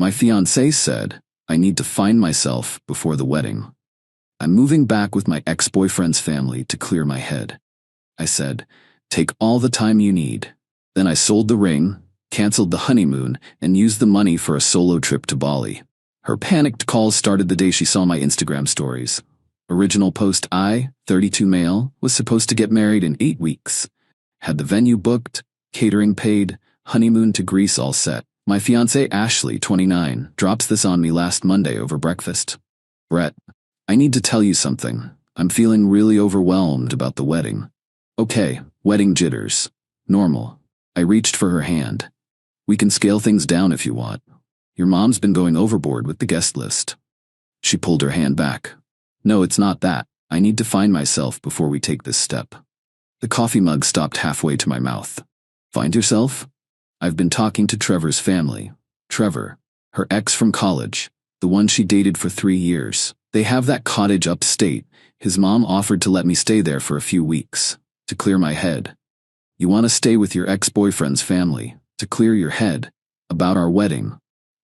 My fiancé said, I need to find myself before the wedding. I'm moving back with my ex-boyfriend's family to clear my head. I said, take all the time you need. Then I sold the ring, canceled the honeymoon, and used the money for a solo trip to Bali. Her panicked calls started the day she saw my Instagram stories. Original post: I, 32 male, was supposed to get married in 8 weeks. Had the venue booked, catering paid, honeymoon to Greece all set. My fiancée Ashley, 29, drops this on me last Monday over breakfast. Brett, I need to tell you something. I'm feeling really overwhelmed about the wedding. Okay, wedding jitters. Normal. I reached for her hand. We can scale things down if you want. Your mom's been going overboard with the guest list. She pulled her hand back. No, it's not that. I need to find myself before we take this step. The coffee mug stopped halfway to my mouth. Find yourself? I've been talking to Trevor's family. Trevor, her ex from college, the one she dated for 3 years. They have that cottage upstate. His mom offered to let me stay there for a few weeks, to clear my head. You want to stay with your ex-boyfriend's family, to clear your head, about our wedding.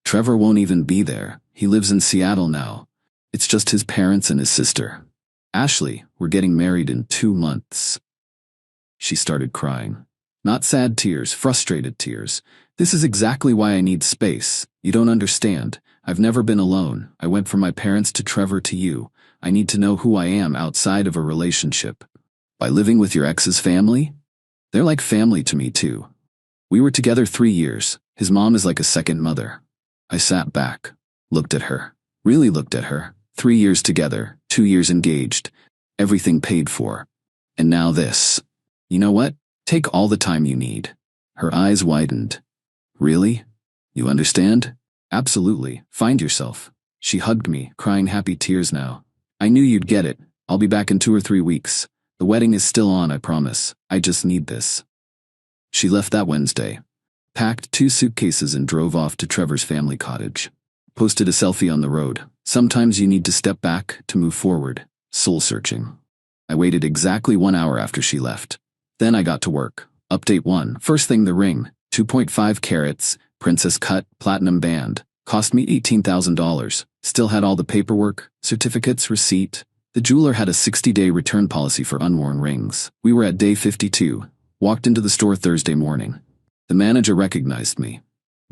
Trevor won't even be there. He lives in Seattle now. It's just his parents and his sister. Ashley, we're getting married in 2 months. She started crying. Not sad tears, frustrated tears. This is exactly why I need space. You don't understand. I've never been alone. I went from my parents to Trevor to you. I need to know who I am outside of a relationship. By living with your ex's family? They're like family to me too. We were together 3 years. His mom is like a second mother. I sat back, looked at her, really looked at her. 3 years together, 2 years engaged, everything paid for. And now this. You know what? Take all the time you need. Her eyes widened. Really? You understand? Absolutely. Find yourself. She hugged me, crying happy tears now. I knew you'd get it. I'll be back in 2 or 3 weeks. The wedding is still on, I promise. I just need this. She left that Wednesday, packed 2 suitcases and drove off to Trevor's family cottage. Posted a selfie on the road. Sometimes you need to step back to move forward. Soul searching. I waited exactly 1 hour after she left. Then I got to work. Update 1. First thing, the ring. 2.5 carats, princess cut, platinum band. Cost me $18,000. Still had all the paperwork, certificates, receipt. The jeweler had a 60-day return policy for unworn rings. We were at day 52. Walked into the store Thursday morning. The manager recognized me.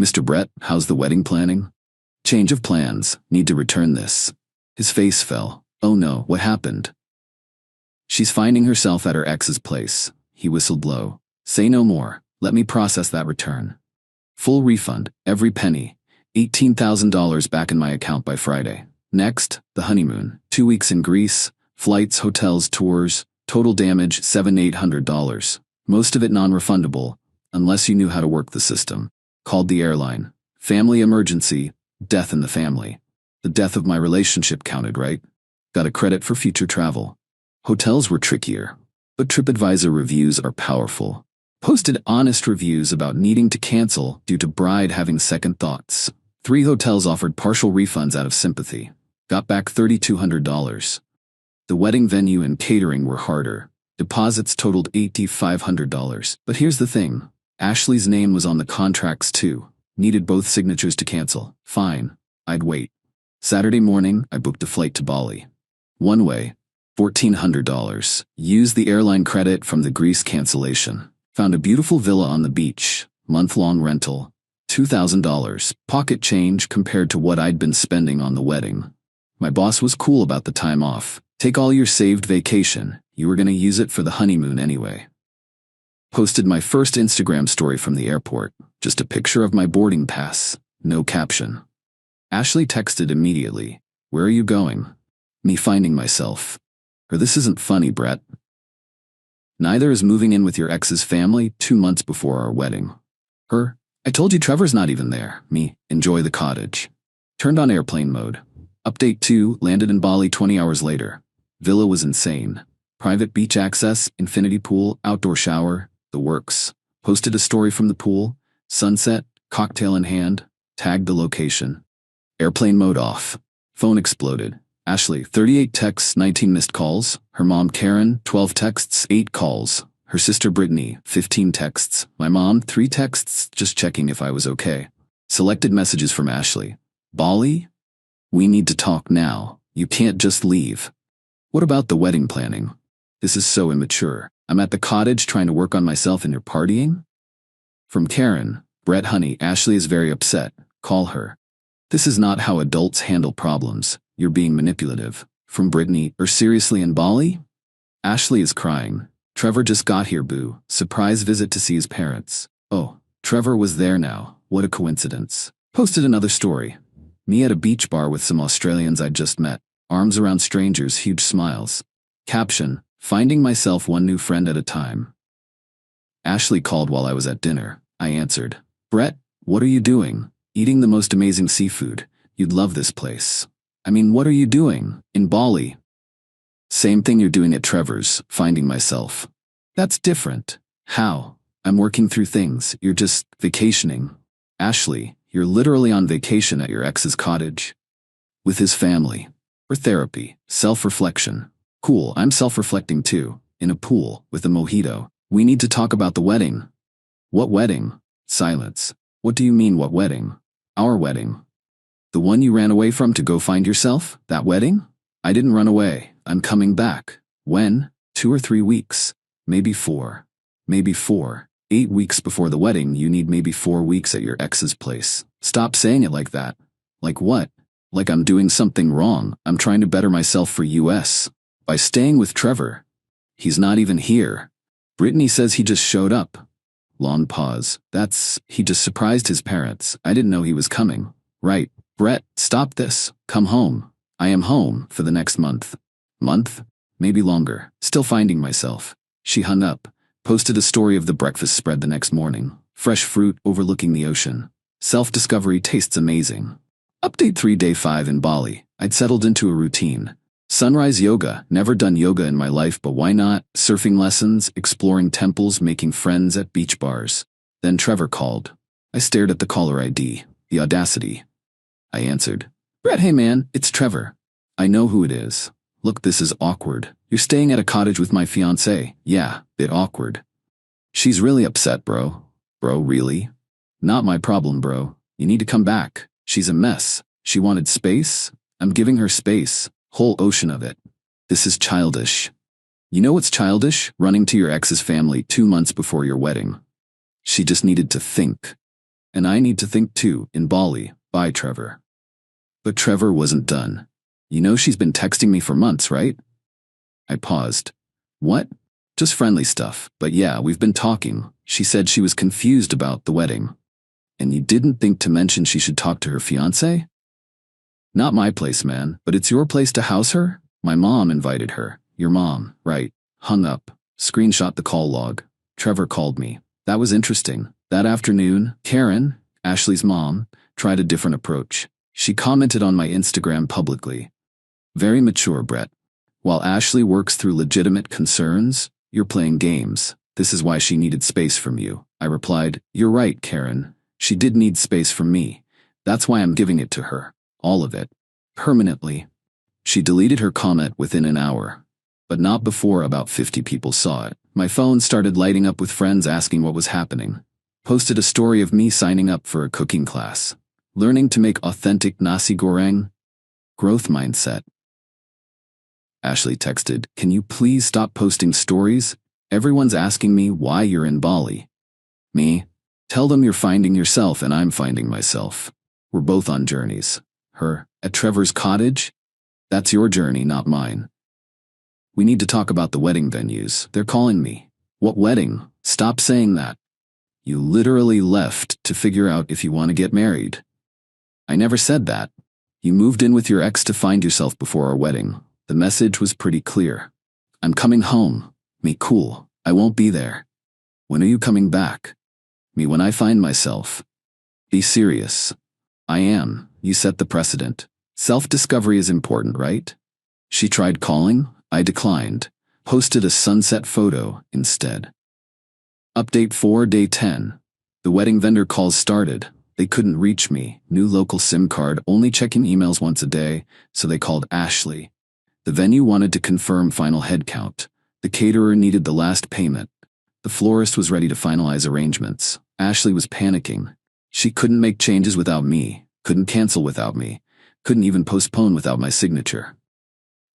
Mr. Brett, how's the wedding planning? Change of plans. Need to return this. His face fell. Oh no, what happened? She's finding herself at her ex's place. He whistled low. Say no more. Let me process that return. Full refund, every penny. $18,000 back in my account by Friday. Next, the honeymoon. 2 weeks in Greece. Flights, hotels, tours. Total damage, $700–800. Most of it non-refundable, unless you knew how to work the system. Called the airline. Family emergency. Death in the family. The death of my relationship counted, right? Got a credit for future travel. Hotels were trickier, but TripAdvisor reviews are powerful. Posted honest reviews about needing to cancel due to bride having second thoughts. 3 hotels offered partial refunds out of sympathy. Got back $3,200. The wedding venue and catering were harder. Deposits totaled $8,500. But here's the thing. Ashley's name was on the contracts too. Needed both signatures to cancel. Fine. I'd wait. Saturday morning, I booked a flight to Bali. One way. $1,400. Used the airline credit from the Greece cancellation. Found a beautiful villa on the beach. Month-long rental. $2,000. Pocket change compared to what I'd been spending on the wedding. My boss was cool about the time off. Take all your saved vacation. You were going to use it for the honeymoon anyway. Posted my first Instagram story from the airport. Just a picture of my boarding pass. No caption. Ashley texted immediately. Where are you going? Me finding myself. Or this isn't funny, Brett. Neither is moving in with your ex's family 2 months before our wedding. Her, I told you Trevor's not even there. Me, enjoy the cottage. Turned on airplane mode. Update 2, landed in Bali 20 hours later. Villa was insane. Private beach access, infinity pool, outdoor shower, the works. Posted a story from the pool, sunset, cocktail in hand, tagged the location. Airplane mode off. Phone exploded. Ashley, 38 texts, 19 missed calls. Her mom, Karen, 12 texts, 8 calls. Her sister, Brittany, 15 texts. My mom, 3 texts, just checking if I was okay. Selected messages from Ashley. Bali? We need to talk now. You can't just leave. What about the wedding planning? This is so immature. I'm at the cottage trying to work on myself and you're partying? From Karen. Brett honey, Ashley is very upset. Call her. This is not how adults handle problems. You're being manipulative. From Brittany. Seriously in Bali? Ashley is crying. Trevor just got here, boo. Surprise visit to see his parents. Oh, Trevor was there now. What a coincidence. Posted another story. Me at a beach bar with some Australians I'd just met. Arms around strangers, huge smiles. Caption, finding myself one new friend at a time. Ashley called while I was at dinner. I answered. Brett, what are you doing? Eating the most amazing seafood. You'd love this place. I mean, what are you doing? In Bali. Same thing you're doing at Trevor's, finding myself. That's different. How? I'm working through things. You're just vacationing. Ashley, you're literally on vacation at your ex's cottage. With his family. For therapy. Self-reflection. Cool, I'm self-reflecting too. In a pool, with a mojito. We need to talk about the wedding. What wedding? Silence. What do you mean, what wedding? Our wedding. The one you ran away from to go find yourself? That wedding? I didn't run away. I'm coming back. When? 2 or 3 weeks. Maybe 4. Maybe 4. 8 weeks before the wedding, you need maybe 4 weeks at your ex's place. Stop saying it like that. Like what? Like I'm doing something wrong. I'm trying to better myself for US. By staying with Trevor. He's not even here. Brittany says he just showed up. Long pause. He just surprised his parents. I didn't know he was coming. Right. Brett, stop this. Come home. I am home for the next month. Month? Maybe longer. Still finding myself. She hung up. Posted a story of the breakfast spread the next morning. Fresh fruit overlooking the ocean. Self-discovery tastes amazing. Update 3 Day 5 in Bali. I'd settled into a routine. Sunrise yoga. Never done yoga in my life, but why not? Surfing lessons, exploring temples, making friends at beach bars. Then Trevor called. I stared at the caller ID. The audacity. I answered. Brett, hey man, it's Trevor. I know who it is. Look, this is awkward. You're staying at a cottage with my fiancée. Yeah, bit awkward. She's really upset, bro. Bro, really? Not my problem, bro. You need to come back. She's a mess. She wanted space. I'm giving her space. Whole ocean of it. This is childish. You know what's childish? Running to your ex's family 2 months before your wedding. She just needed to think. And I need to think too, in Bali. Bye, Trevor. But Trevor wasn't done. You know she's been texting me for months, right? I paused. What? Just friendly stuff, but yeah, we've been talking. She said she was confused about the wedding. And you didn't think to mention she should talk to her fiancé? Not my place, man, but it's your place to house her? My mom invited her. Your mom, right. Hung up. Screenshot the call log. Trevor called me. That was interesting. That afternoon, Karen, Ashley's mom, tried a different approach. She commented on my Instagram publicly. Very mature, Brett. While Ashley works through legitimate concerns, you're playing games. This is why she needed space from you. I replied, you're right, Karen. She did need space from me. That's why I'm giving it to her. All of it. Permanently. She deleted her comment within an hour. But not before about 50 people saw it. My phone started lighting up with friends asking what was happening. Posted a story of me signing up for a cooking class. Learning to make authentic nasi goreng. Growth mindset. Ashley texted, can you please stop posting stories? Everyone's asking me why you're in Bali. Me? Tell them you're finding yourself and I'm finding myself. We're both on journeys. Her, at Trevor's cottage? That's your journey, not mine. We need to talk about the wedding venues. They're calling me. What wedding? Stop saying that. You literally left to figure out if you want to get married. I never said that. You moved in with your ex to find yourself before our wedding. The message was pretty clear. I'm coming home. Me cool. I won't be there. When are you coming back? Me when I find myself. Be serious. I am. You set the precedent. Self-discovery is important, right? She tried calling. I declined. Posted a sunset photo instead. Update 4 Day 10. The wedding vendor calls started. They couldn't reach me. New local SIM card, only checking emails once a day, so they called Ashley. The venue wanted to confirm final head count. The caterer needed the last payment. The florist was ready to finalize arrangements. Ashley was panicking. She couldn't make changes without me, couldn't cancel without me, couldn't even postpone without my signature.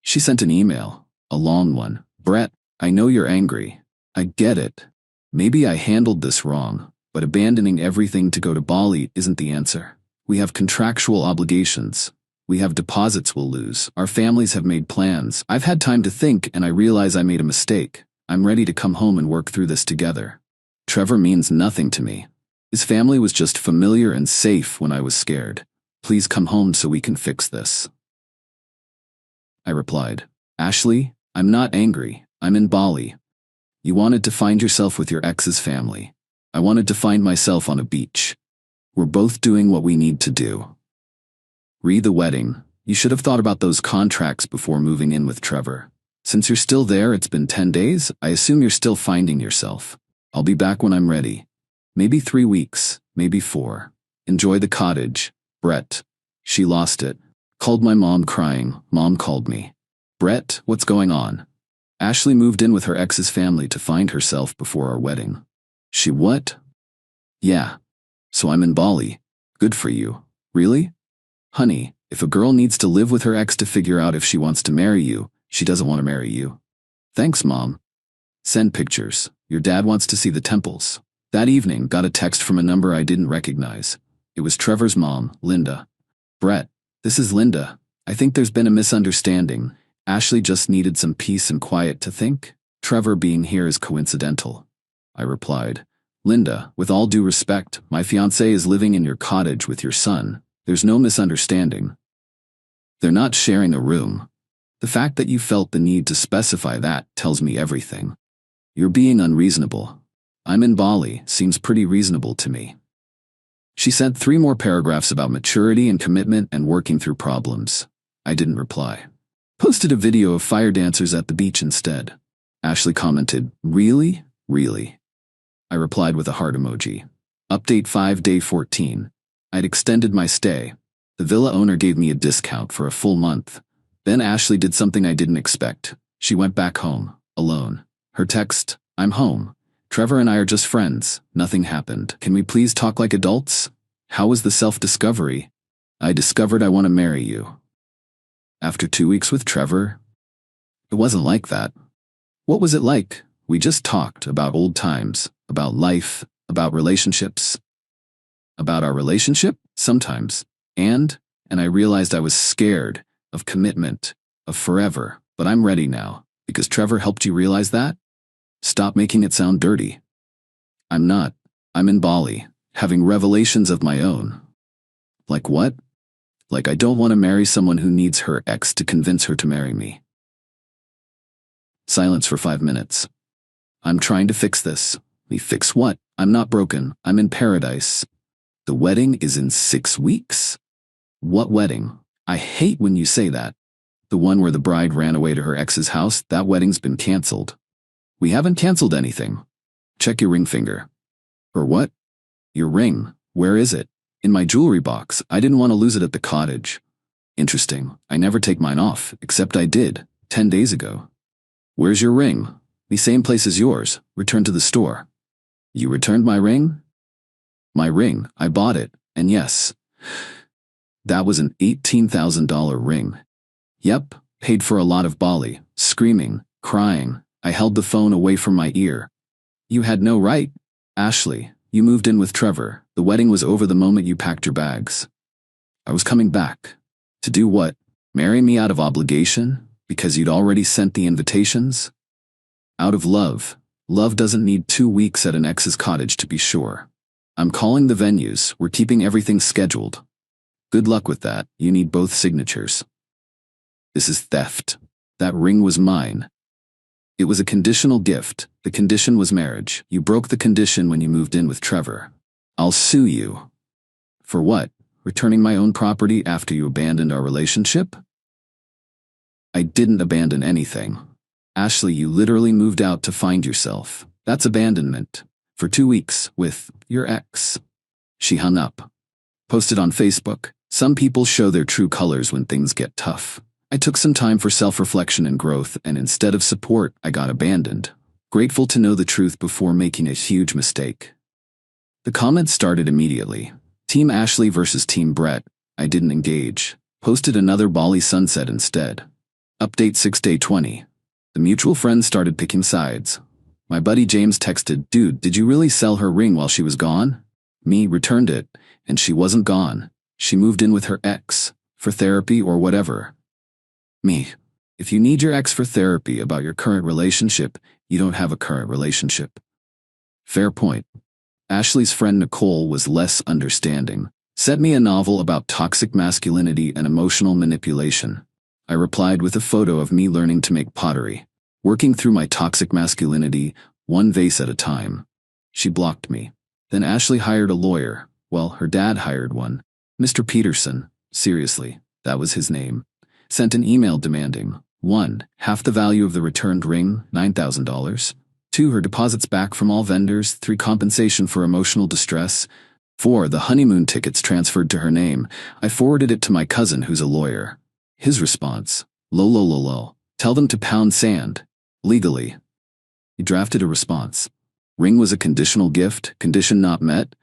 She sent an email, a long one. Brett, I know you're angry. I get it. Maybe I handled this wrong, but abandoning everything to go to Bali isn't the answer. We have contractual obligations. We have deposits we'll lose. Our families have made plans. I've had time to think and I realize I made a mistake. I'm ready to come home and work through this together. Trevor means nothing to me. His family was just familiar and safe when I was scared. Please come home so we can fix this. I replied, Ashley, I'm not angry. I'm in Bali. You wanted to find yourself with your ex's family. I wanted to find myself on a beach. We're both doing what we need to do. Re the wedding. You should have thought about those contracts before moving in with Trevor. Since you're still there, it's been 10 days, I assume you're still finding yourself. I'll be back when I'm ready. Maybe 3 weeks, maybe 4. Enjoy the cottage. Brett. She lost it. Called my mom crying. Mom called me. Brett, what's going on? Ashley moved in with her ex's family to find herself before our wedding. She what? Yeah. So I'm in Bali. Good for you. Really? Honey, if a girl needs to live with her ex to figure out if she wants to marry you, she doesn't want to marry you. Thanks, Mom. Send pictures. Your dad wants to see the temples. That evening, got a text from a number I didn't recognize. It was Trevor's mom, Linda. Brett, this is Linda. I think there's been a misunderstanding. Ashley just needed some peace and quiet to think. Trevor being here is coincidental. I replied, Linda, with all due respect, my fiancé is living in your cottage with your son. There's no misunderstanding. They're not sharing a room. The fact that you felt the need to specify that tells me everything. You're being unreasonable. I'm in Bali seems pretty reasonable to me. She sent 3 more paragraphs about maturity and commitment and working through problems. I didn't reply. Posted a video of fire dancers at the beach instead. Ashley commented, Really? Really? I replied with a heart emoji. Update 5 day 14. I'd extended my stay. The villa owner gave me a discount for a full month. Then Ashley did something I didn't expect. She went back home, alone. Her text, I'm home. Trevor and I are just friends. Nothing happened. Can we please talk like adults? How was the self-discovery? I discovered I want to marry you. After 2 weeks with Trevor? It wasn't like that. What was it like? We just talked about old times, about life, about relationships. About our relationship? Sometimes. And I realized I was scared of commitment, of forever. But I'm ready now. Because Trevor helped you realize that? Stop making it sound dirty. I'm not. I'm in Bali, having revelations of my own. Like what? Like I don't want to marry someone who needs her ex to convince her to marry me. Silence for 5 minutes. I'm trying to fix this. Me fix what? I'm not broken. I'm in paradise. The wedding is in 6 weeks? What wedding? I hate when you say that. The one where the bride ran away to her ex's house, that wedding's been canceled. We haven't canceled anything. Check your ring finger. Or what? Your ring. Where is it? In my jewelry box. I didn't want to lose it at the cottage. Interesting. I never take mine off, except I did, 10 days ago. Where's your ring? The same place as yours. Returned to the store. You returned my ring? My ring. I bought it. And yes, that was an $18,000 ring. Yep, paid for a lot of Bali. Screaming, crying. I held the phone away from my ear. You had no right. Ashley, you moved in with Trevor. The wedding was over the moment you packed your bags. I was coming back. To do what? Marry me out of obligation? Because you'd already sent the invitations? Out of love. Love doesn't need 2 weeks at an ex's cottage to be sure. I'm calling the venues. We're keeping everything scheduled. Good luck with that. You need both signatures. This is theft. That ring was mine. It was a conditional gift. The condition was marriage. You broke the condition when you moved in with Trevor. I'll sue you. For what? Returning my own property after you abandoned our relationship? I didn't abandon anything. Ashley, you literally moved out to find yourself. That's abandonment. For 2 weeks, with your ex. She hung up. Posted on Facebook. Some people show their true colors when things get tough. I took some time for self-reflection and growth, and instead of support, I got abandoned. Grateful to know the truth before making a huge mistake. The comments started immediately. Team Ashley versus Team Brett. I didn't engage. Posted another Bali sunset instead. Update 6-day 20. The mutual friends started picking sides. My buddy James texted, "Dude, did you really sell her ring while she was gone?" Me returned it, and she wasn't gone. She moved in with her ex, for therapy or whatever. Me. If you need your ex for therapy about your current relationship, you don't have a current relationship. Fair point. Ashley's friend Nicole was less understanding. Sent me a novel about toxic masculinity and emotional manipulation. I replied with a photo of me learning to make pottery, working through my toxic masculinity, one vase at a time. She blocked me. Then Ashley hired a lawyer. Well, her dad hired one. Mr. Peterson, seriously, that was his name. Sent an email demanding 1. Half the value of the returned ring, $9,000. 2. Her deposits back from all vendors. 3. Compensation for emotional distress. 4. The honeymoon tickets transferred to her name. I forwarded it to my cousin who's a lawyer. His response, lol. Tell them to pound sand. Legally. He drafted a response. Ring was a conditional gift, condition not met.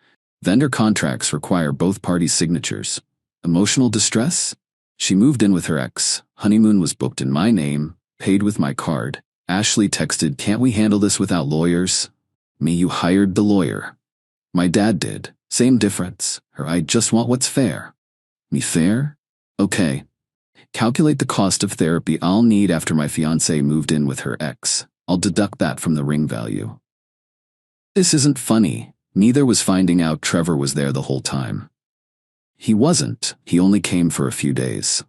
Vendor contracts require both parties' signatures. Emotional distress? She moved in with her ex. Honeymoon was booked in my name, paid with my card. Ashley texted, "Can't we handle this without lawyers?" Me, you hired the lawyer. My dad did. Same difference. Her, I just want what's fair. Me, fair? Okay. Calculate the cost of therapy I'll need after my fiancée moved in with her ex. I'll deduct that from the ring value. This isn't funny. Neither was finding out Trevor was there the whole time. He wasn't. He only came for a few days.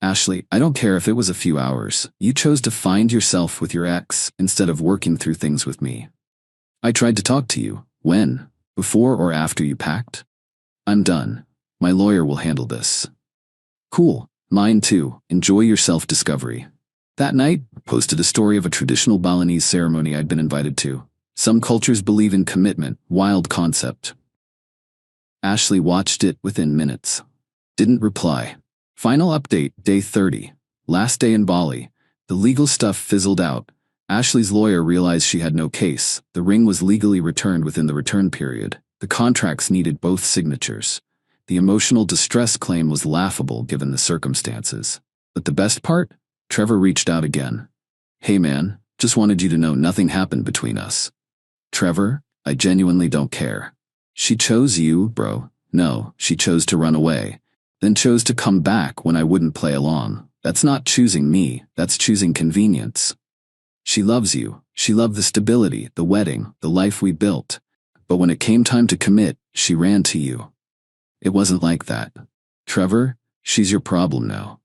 Ashley, I don't care if it was a few hours. You chose to find yourself with your ex instead of working through things with me. I tried to talk to you. When? Before or after you packed? I'm done. My lawyer will handle this. Cool. Mine too. Enjoy your self-discovery. That night, posted a story of a traditional Balinese ceremony I'd been invited to. Some cultures believe in commitment, wild concept. Ashley watched it within minutes. Didn't reply. Final update, day 30. Last day in Bali. The legal stuff fizzled out. Ashley's lawyer realized she had no case. The ring was legally returned within the return period. The contracts needed both signatures. The emotional distress claim was laughable given the circumstances. But the best part? Trevor reached out again. "Hey man, just wanted you to know nothing happened between us." Trevor, I genuinely don't care. She chose you, bro. No, she chose to run away. Then chose to come back when I wouldn't play along. That's not choosing me, that's choosing convenience. She loves you. She loved the stability, the wedding, the life we built. But when it came time to commit, she ran to you. It wasn't like that. Trevor, she's your problem now.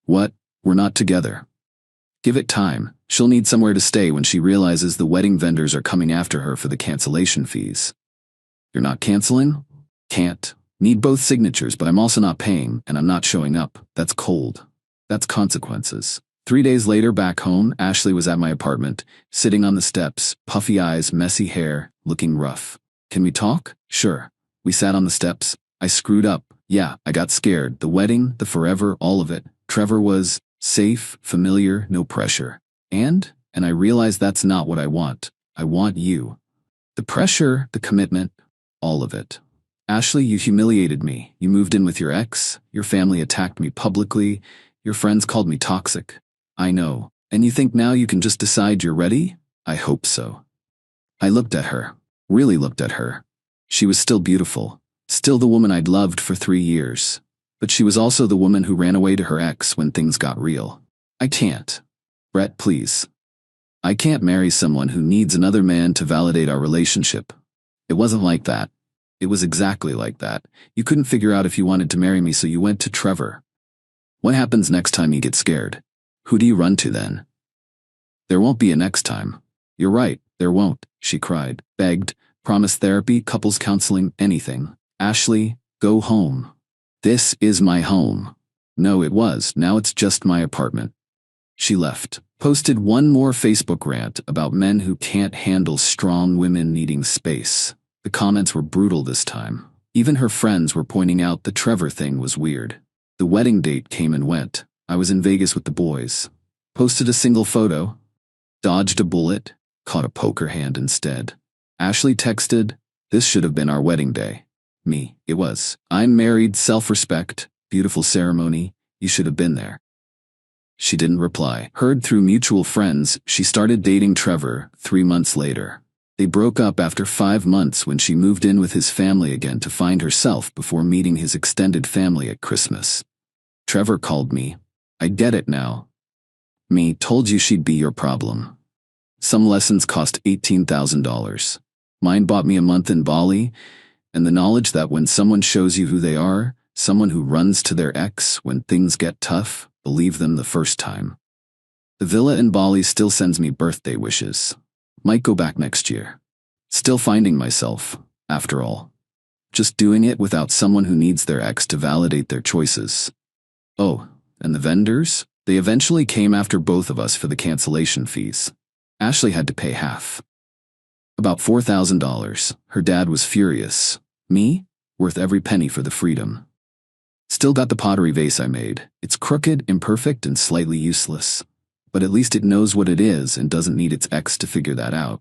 What? We're not together. Give it time. She'll need somewhere to stay when she realizes the wedding vendors are coming after her for the cancellation fees. You're not canceling? Can't. Need both signatures, but I'm also not paying, and I'm not showing up. That's cold. That's consequences. 3 days later, back home, Ashley was at my apartment, sitting on the steps, puffy eyes, messy hair, looking rough. Can we talk? Sure. We sat on the steps. I screwed up. Yeah, I got scared. The wedding, the forever, all of it. Trevor was safe, familiar, no pressure. And I realized that's not what I want. I want you. The pressure, the commitment, all of it. Ashley, you humiliated me. You moved in with your ex. Your family attacked me publicly. Your friends called me toxic. I know. And you think now you can just decide you're ready? I hope so. I looked at her. Really looked at her. She was still beautiful. Still the woman I'd loved for 3 years. But she was also the woman who ran away to her ex when things got real. I can't. Brett, please. I can't marry someone who needs another man to validate our relationship. It wasn't like that. It was exactly like that. You couldn't figure out if you wanted to marry me, so you went to Trevor. What happens next time you get scared? Who do you run to then? There won't be a next time. You're right, there won't, she cried, begged, promised therapy, couples counseling, anything. Ashley, go home. This is my home. No, it was. Now it's just my apartment. She left. Posted one more Facebook rant about men who can't handle strong women needing space. The comments were brutal this time. Even her friends were pointing out the Trevor thing was weird. The wedding date came and went. I was in Vegas with the boys. Posted a single photo. Dodged a bullet. Caught a poker hand instead. Ashley texted, "This should have been our wedding day." Me. It was. I'm married, self-respect, beautiful ceremony. You should have been there. She didn't reply. Heard through mutual friends, she started dating Trevor 3 months later. They broke up after 5 months when she moved in with his family again to find herself before meeting his extended family at Christmas. Trevor called me. I get it now. Me told you she'd be your problem. Some lessons cost $18,000. Mine bought me a month in Bali, and the knowledge that when someone shows you who they are, someone who runs to their ex when things get tough, believe them the first time. The villa in Bali still sends me birthday wishes. Might go back next year. Still finding myself, after all. Just doing it without someone who needs their ex to validate their choices. Oh, and the vendors? They eventually came after both of us for the cancellation fees. Ashley had to pay half. About $4,000. Her dad was furious. Me? Worth every penny for the freedom. Still got the pottery vase I made. It's crooked, imperfect, and slightly useless. But at least it knows what it is and doesn't need its ex to figure that out.